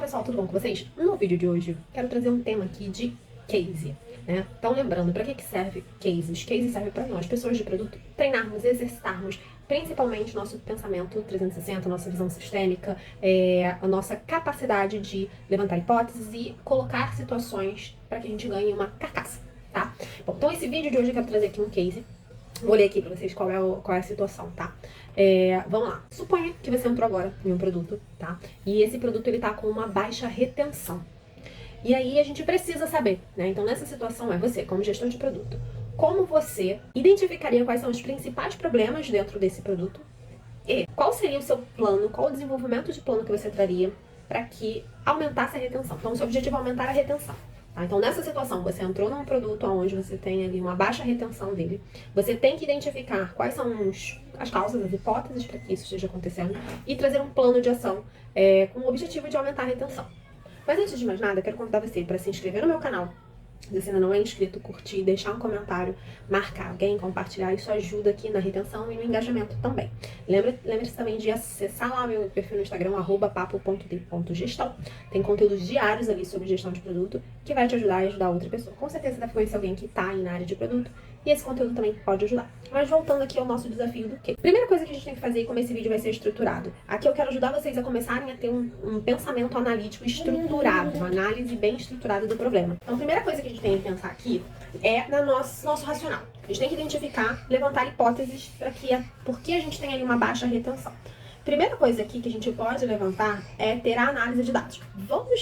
Fala pessoal, tudo bom com vocês? No vídeo de hoje quero trazer um tema aqui de case, né? Então lembrando, para que serve cases? Cases serve para nós, pessoas de produto, treinarmos, exercitarmos, principalmente nosso pensamento 360, nossa visão sistêmica, a nossa capacidade de levantar hipóteses e colocar situações para que a gente ganhe uma carcaça, tá? Bom, então esse vídeo de hoje eu quero trazer aqui um case. Vou ler aqui pra vocês qual é a situação, tá? Vamos lá. Suponha que você entrou agora em um produto, tá? E esse produto, ele tá com uma baixa retenção. E aí a gente precisa saber, né? Então nessa situação você, como gestor de produto, como você identificaria quais são os principais problemas dentro desse produto e qual seria o seu plano, qual o desenvolvimento de plano que você traria para que aumentasse a retenção. Então o seu objetivo é aumentar a retenção. Tá? Então, nessa situação, você entrou num produto onde você tem ali uma baixa retenção dele, você tem que identificar quais são as causas, as hipóteses para que isso esteja acontecendo e trazer um plano de ação com o objetivo de aumentar a retenção. Mas antes de mais nada, quero convidar você para se inscrever no meu canal. Se você ainda não é inscrito, curtir, deixar um comentário, marcar alguém, compartilhar, isso ajuda aqui na retenção e no engajamento também. Lembre-se também de acessar lá meu perfil no Instagram, @papo.d.gestão. Tem conteúdos diários ali sobre gestão de produto que vai te ajudar e ajudar outra pessoa. Com certeza você deve conhecer alguém que está aí na área de produto e esse conteúdo também pode ajudar. Mas voltando aqui ao nosso desafio do quê? Primeira coisa que a gente tem que fazer, como esse vídeo vai ser estruturado, aqui eu quero ajudar vocês a começarem a ter um pensamento analítico estruturado, uma análise bem estruturada do problema. Então a primeira coisa que a gente tem que pensar aqui é no nosso racional. A gente tem que identificar, levantar hipóteses para por que a gente tem ali uma baixa retenção. Primeira coisa aqui que a gente pode levantar é ter a análise de dados.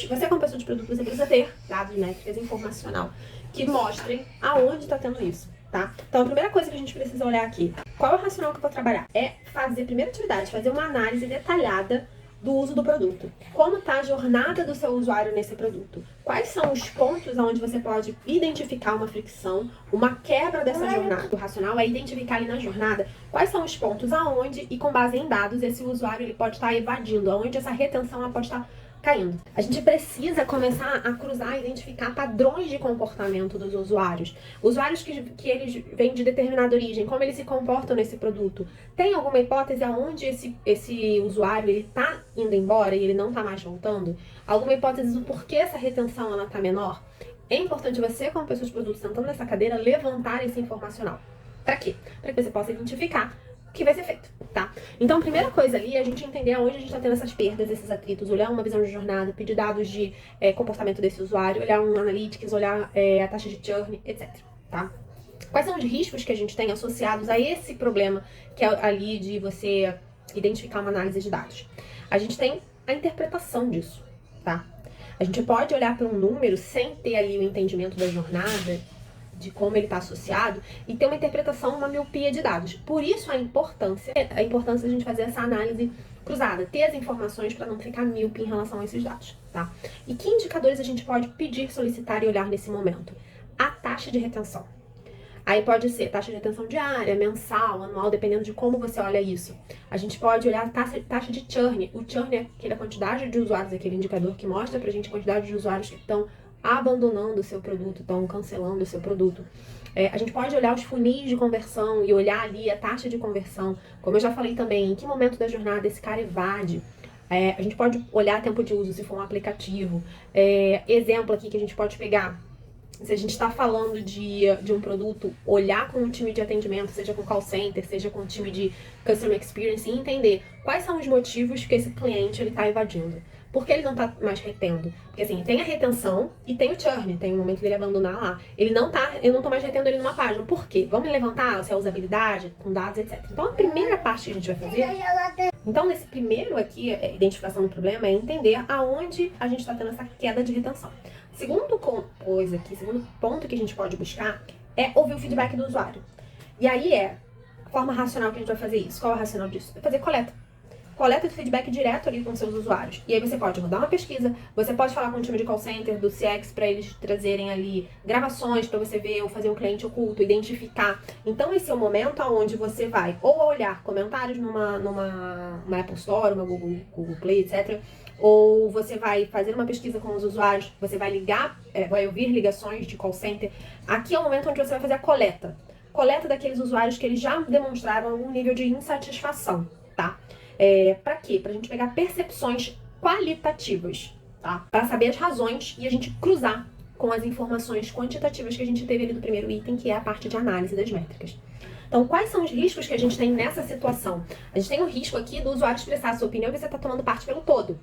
Você como pessoa de produto, você precisa ter dados, métricas, informacional, que mostrem aonde está tendo isso, tá? Então a primeira coisa que a gente precisa olhar aqui, qual é o racional que eu vou trabalhar? É fazer, primeira atividade, fazer uma análise detalhada do uso do produto. Como está a jornada do seu usuário nesse produto? Quais são os pontos onde você pode identificar uma fricção, uma quebra dessa jornada? O racional é identificar ali na jornada quais são os pontos aonde, e com base em dados, esse usuário ele pode estar evadindo, aonde essa retenção ela pode estar caindo. A gente precisa começar a cruzar, identificar padrões de comportamento dos usuários. Usuários que eles vêm de determinada origem, como eles se comportam nesse produto. Tem alguma hipótese aonde esse usuário ele tá indo embora e ele não tá mais voltando? Alguma hipótese do porquê essa retenção ela tá menor? É importante você, como pessoa de produto, sentando nessa cadeira, levantar esse informacional. Para quê? Para que você possa identificar o que vai ser feito, tá? Então, a primeira coisa ali é a gente entender aonde a gente tá tendo essas perdas, esses atritos, olhar uma visão de jornada, pedir dados de comportamento desse usuário, olhar um analytics, olhar a taxa de churn, etc, tá? Quais são os riscos que a gente tem associados a esse problema que é ali de você identificar uma análise de dados? A gente tem a interpretação disso, tá? A gente pode olhar para um número sem ter ali o entendimento da jornada, de como ele está associado, e ter uma interpretação, uma miopia de dados. Por isso a importância de a gente fazer essa análise cruzada, ter as informações para não ficar míope em relação a esses dados, tá? E que indicadores a gente pode pedir, solicitar e olhar nesse momento? A taxa de retenção. Aí pode ser taxa de retenção diária, mensal, anual, dependendo de como você olha isso. A gente pode olhar a taxa de churn. O churn é aquela quantidade de usuários, aquele indicador que mostra pra gente a quantidade de usuários que estão abandonando o seu produto, estão cancelando o seu produto. A gente pode olhar os funis de conversão e olhar ali a taxa de conversão. Como eu já falei também, em que momento da jornada esse cara evade. A gente pode olhar tempo de uso, se for um aplicativo. Exemplo aqui que a gente pode pegar. Se a gente está falando de um produto, olhar com um time de atendimento, seja com call center, seja com um time de customer experience, e entender quais são os motivos que esse cliente está evadindo. Por que ele não está mais retendo? Porque assim, tem a retenção e tem o churn, tem o momento dele abandonar lá. Eu não tô mais retendo ele numa página. Por quê? Vamos levantar se é usabilidade, com dados, etc. Então a primeira parte que a gente vai fazer, então nesse primeiro aqui, identificação do problema, é entender aonde a gente está tendo essa queda de retenção. Segundo ponto que a gente pode buscar é ouvir o feedback do usuário. E aí a forma racional que a gente vai fazer isso. Qual é o racional disso? É fazer coleta de feedback direto ali com seus usuários. E aí você pode rodar uma pesquisa, você pode falar com o time de call center, do CX, para eles trazerem ali gravações para você ver, ou fazer um cliente oculto, identificar. Então esse é o momento onde você vai ou olhar comentários numa Apple Store, uma Google Play, etc., ou você vai fazer uma pesquisa com os usuários, você vai vai ouvir ligações de call center. Aqui é o momento onde você vai fazer a coleta daqueles usuários que eles já demonstraram algum nível de insatisfação, tá? Para quê? Pra gente pegar percepções qualitativas. tá? Para saber as razões e a gente cruzar com as informações quantitativas que a gente teve ali do primeiro item, que é a parte de análise das métricas. Então, quais são os riscos que a gente tem nessa situação? A gente tem o risco aqui do usuário expressar a sua opinião e você está tomando parte pelo todo,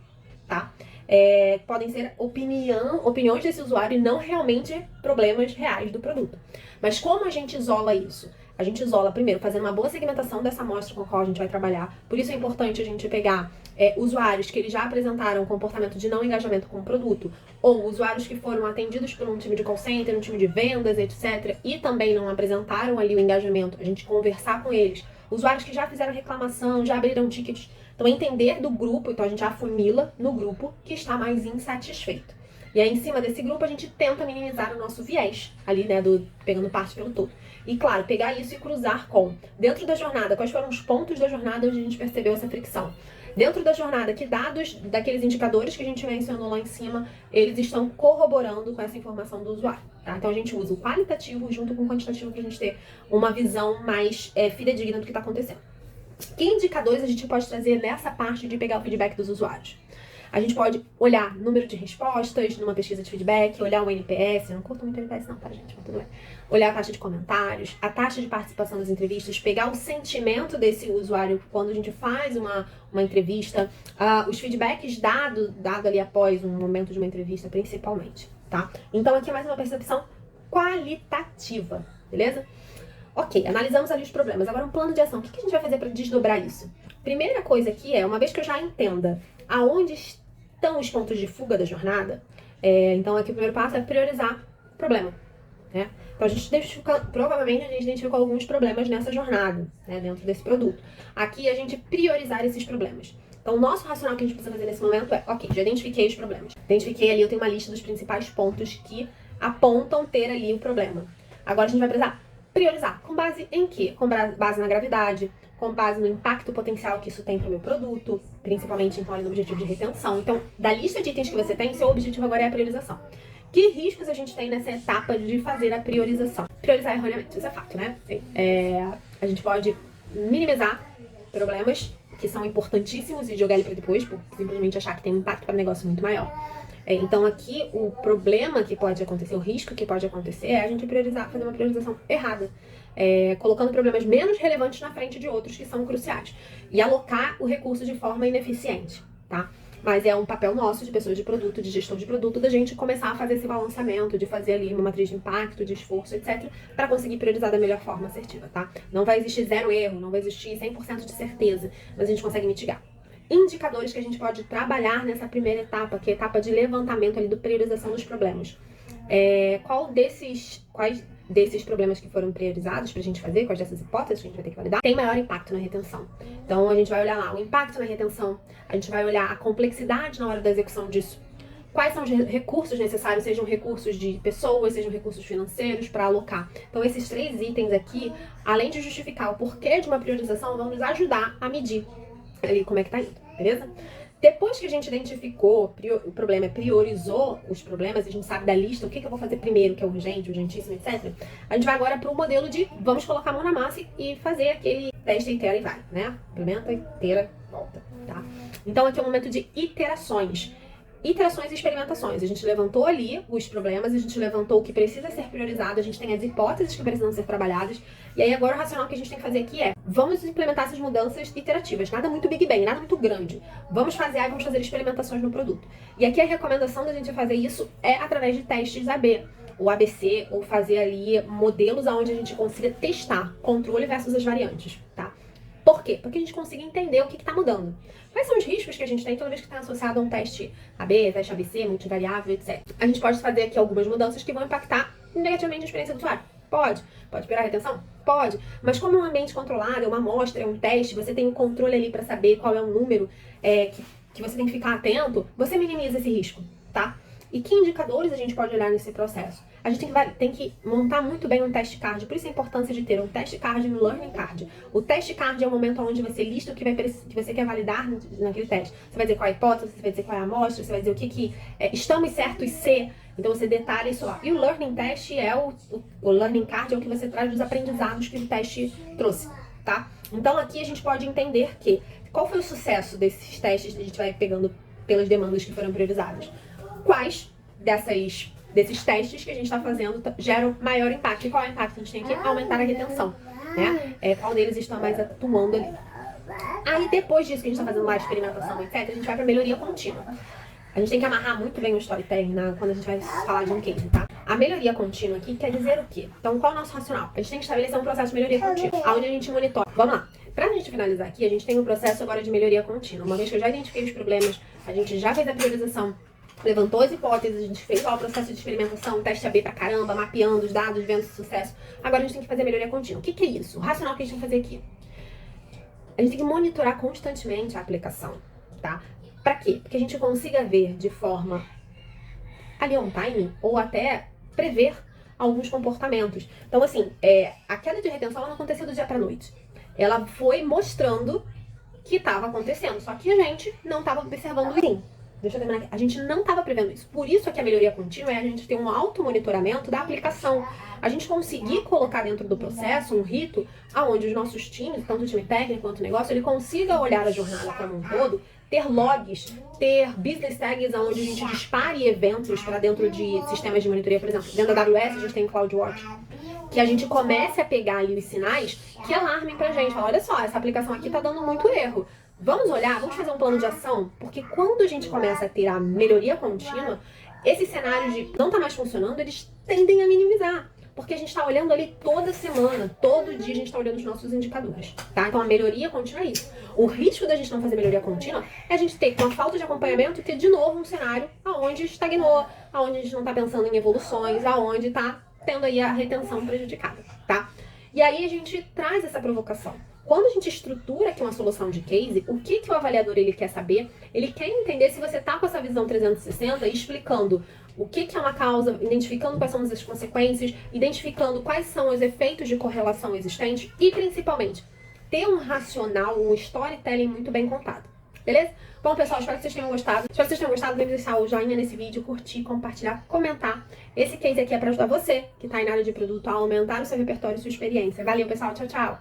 tá? Podem ser opiniões desse usuário e não realmente problemas reais do produto. Mas como a gente isola isso? A gente isola, primeiro, fazendo uma boa segmentação dessa amostra com a qual a gente vai trabalhar. Por isso é importante a gente pegar usuários que eles já apresentaram um comportamento de não engajamento com o produto, ou usuários que foram atendidos por um time de call center, um time de vendas, etc., e também não apresentaram ali o engajamento, a gente conversar com eles. Usuários que já fizeram reclamação, já abriram tickets. Então, entender do grupo, então a gente afunila no grupo que está mais insatisfeito. E aí, em cima desse grupo, a gente tenta minimizar o nosso viés ali, né, pegando parte pelo todo. E, claro, pegar isso e cruzar com, dentro da jornada, quais foram os pontos da jornada onde a gente percebeu essa fricção. Dentro da jornada, que dados daqueles indicadores que a gente mencionou lá em cima, eles estão corroborando com essa informação do usuário, tá? Então, a gente usa o qualitativo junto com o quantitativo para a gente ter uma visão mais fidedigna do que está acontecendo. Que indicadores a gente pode trazer nessa parte de pegar o feedback dos usuários? A gente pode olhar número de respostas numa pesquisa de feedback, olhar o NPS, eu não curto muito NPS não, tá, gente? Mas tudo bem. Olhar a taxa de comentários, a taxa de participação nas entrevistas, pegar o sentimento desse usuário quando a gente faz uma entrevista, os feedbacks dado ali após um momento de uma entrevista, principalmente, tá? Então aqui é mais uma percepção qualitativa, beleza? Ok, analisamos ali os problemas. Agora um plano de ação. O que a gente vai fazer para desdobrar isso? Primeira coisa aqui é, uma vez que eu já entenda aonde estão os pontos de fuga da jornada, então aqui o primeiro passo é priorizar o problema, né? Então provavelmente a gente identificou alguns problemas nessa jornada, né, dentro desse produto. Aqui a gente priorizar esses problemas. Então o nosso racional que a gente precisa fazer nesse momento é, ok, já identifiquei os problemas. Identifiquei ali, eu tenho uma lista dos principais pontos que apontam ter ali o problema. Agora a gente vai precisar priorizar. Com base em quê? Com base na gravidade, com base no impacto potencial que isso tem para o meu produto, principalmente então ali no objetivo de retenção. Então, da lista de itens que você tem, seu objetivo agora é a priorização. Que riscos a gente tem nessa etapa de fazer a priorização? Priorizar erroneamente, isso é fato, né? A gente pode minimizar problemas que são importantíssimos e jogar ele para depois, por simplesmente achar que tem um impacto para o negócio muito maior. Então aqui o problema que pode acontecer, o risco que pode acontecer é a gente fazer uma priorização errada, colocando problemas menos relevantes na frente de outros que são cruciais e alocar o recurso de forma ineficiente, tá? Mas é um papel nosso de pessoas de produto, de gestão de produto, da gente começar a fazer esse balanceamento, de fazer ali uma matriz de impacto, de esforço, etc, para conseguir priorizar da melhor forma assertiva, tá? Não vai existir zero erro, não vai existir 100% de certeza, mas a gente consegue mitigar. Indicadores que a gente pode trabalhar nessa primeira etapa, que é a etapa de levantamento ali, do priorização dos problemas. Quais desses problemas que foram priorizados pra gente fazer, quais dessas hipóteses que a gente vai ter que validar, tem maior impacto na retenção? Então a gente vai olhar lá o impacto na retenção, a gente vai olhar a complexidade na hora da execução disso. Quais são os recursos necessários, sejam recursos de pessoas, sejam recursos financeiros para alocar. Então esses 3 itens aqui, além de justificar o porquê de uma priorização, vão nos ajudar a medir ali como é que tá indo, beleza? Depois que a gente identificou o problema, priorizou os problemas, a gente sabe da lista, o que eu vou fazer primeiro, que é urgente, urgentíssimo, etc. A gente vai agora para o modelo de vamos colocar a mão na massa e fazer aquele teste, itera e vai, né? Implementa, itera, volta, tá? Então aqui é um momento de iterações. Iterações e experimentações. A gente levantou ali os problemas, a gente levantou o que precisa ser priorizado, a gente tem as hipóteses que precisam ser trabalhadas, e aí agora o racional que a gente tem que fazer aqui é, vamos implementar essas mudanças iterativas, nada muito Big Bang, nada muito grande. Vamos fazer experimentações no produto. E aqui a recomendação da gente fazer isso é através de testes AB, ou ABC, ou fazer ali modelos onde a gente consiga testar controle versus as variantes, tá? Por quê? Porque a gente consiga entender o que está mudando. Quais são os riscos que a gente tem toda vez que está associado a um teste AB, teste ABC, multivariável, etc. A gente pode fazer aqui algumas mudanças que vão impactar negativamente a experiência do usuário. Pode. Pode piorar a retenção? Pode. Mas como é um ambiente controlado, é uma amostra, é um teste, você tem um controle ali para saber qual é o número que você tem que ficar atento, você minimiza esse risco, tá? E que indicadores a gente pode olhar nesse processo? A gente tem que montar muito bem um teste card, por isso a importância de ter um teste card e um learning card. O teste card é o momento onde você lista o que você quer validar naquele teste. Você vai dizer qual é a hipótese, você vai dizer qual é a amostra, você vai dizer o que estamos certos ser. Então você detalha isso lá. E o learning test o learning card é o que você traz dos aprendizados que o teste trouxe, tá? Então aqui a gente pode entender qual foi o sucesso desses testes que a gente vai pegando pelas demandas que foram priorizadas. quais desses testes que a gente está fazendo geram maior impacto. E qual é o impacto? A gente tem que aumentar a retenção, né? Qual deles está mais atuando ali. Aí depois disso que a gente está fazendo lá a experimentação, etc., a gente vai para melhoria contínua. A gente tem que amarrar muito bem o storytelling quando a gente vai falar de um case, tá? A melhoria contínua aqui quer dizer o quê? Então, qual é o nosso racional? A gente tem que estabelecer um processo de melhoria contínua, onde a gente monitora. Vamos lá. Pra gente finalizar aqui, a gente tem um processo agora de melhoria contínua. Uma vez que eu já identifiquei os problemas, a gente já fez a priorização, levantou as hipóteses, a gente fez lá o processo de experimentação, teste AB pra caramba, mapeando os dados, vendo o sucesso. Agora a gente tem que fazer melhoria contínua. O que é isso? O racional que a gente tem que fazer aqui. A gente tem que monitorar constantemente a aplicação, tá? Pra quê? Porque a gente consiga ver de forma ali on time ou até prever alguns comportamentos. Então, assim, a queda de retenção ela não aconteceu do dia pra noite. Ela foi mostrando que estava acontecendo, só que a gente não estava observando isso. Deixa eu terminar aqui. A gente não estava prevendo isso. Por isso é que a melhoria contínua é a gente ter um auto-monitoramento da aplicação. A gente conseguir colocar dentro do processo um rito onde os nossos times, tanto o time técnico quanto o negócio, ele consiga olhar a jornada como um todo, ter logs, ter business tags onde a gente dispare eventos para dentro de sistemas de monitoria, por exemplo. Dentro da AWS a gente tem CloudWatch. Que a gente comece a pegar ali os sinais que alarmem pra gente. Fala, olha só, essa aplicação aqui tá dando muito erro. Vamos olhar, vamos fazer um plano de ação, porque quando a gente começa a ter a melhoria contínua, esses cenários de não tá mais funcionando, eles tendem a minimizar. Porque a gente tá olhando ali toda semana, todo dia a gente tá olhando os nossos indicadores, tá? Então a melhoria contínua é isso. O risco da gente não fazer melhoria contínua é a gente ter, com a falta de acompanhamento, ter de novo um cenário aonde estagnou, aonde a gente não tá pensando em evoluções, aonde tá tendo aí a retenção prejudicada, tá? E aí a gente traz essa provocação. Quando a gente estrutura aqui uma solução de case, o que o avaliador ele quer saber? Ele quer entender se você tá com essa visão 360 e explicando o que é uma causa, identificando quais são as consequências, identificando quais são os efeitos de correlação existentes e, principalmente, ter um racional, um storytelling muito bem contado. Beleza? Bom, pessoal, espero que vocês tenham gostado. Se vocês tenham gostado, lembre de deixar o joinha nesse vídeo, curtir, compartilhar, comentar. Esse case aqui é para ajudar você, que está aí na área de produto, a aumentar o seu repertório e sua experiência. Valeu, pessoal. Tchau, tchau.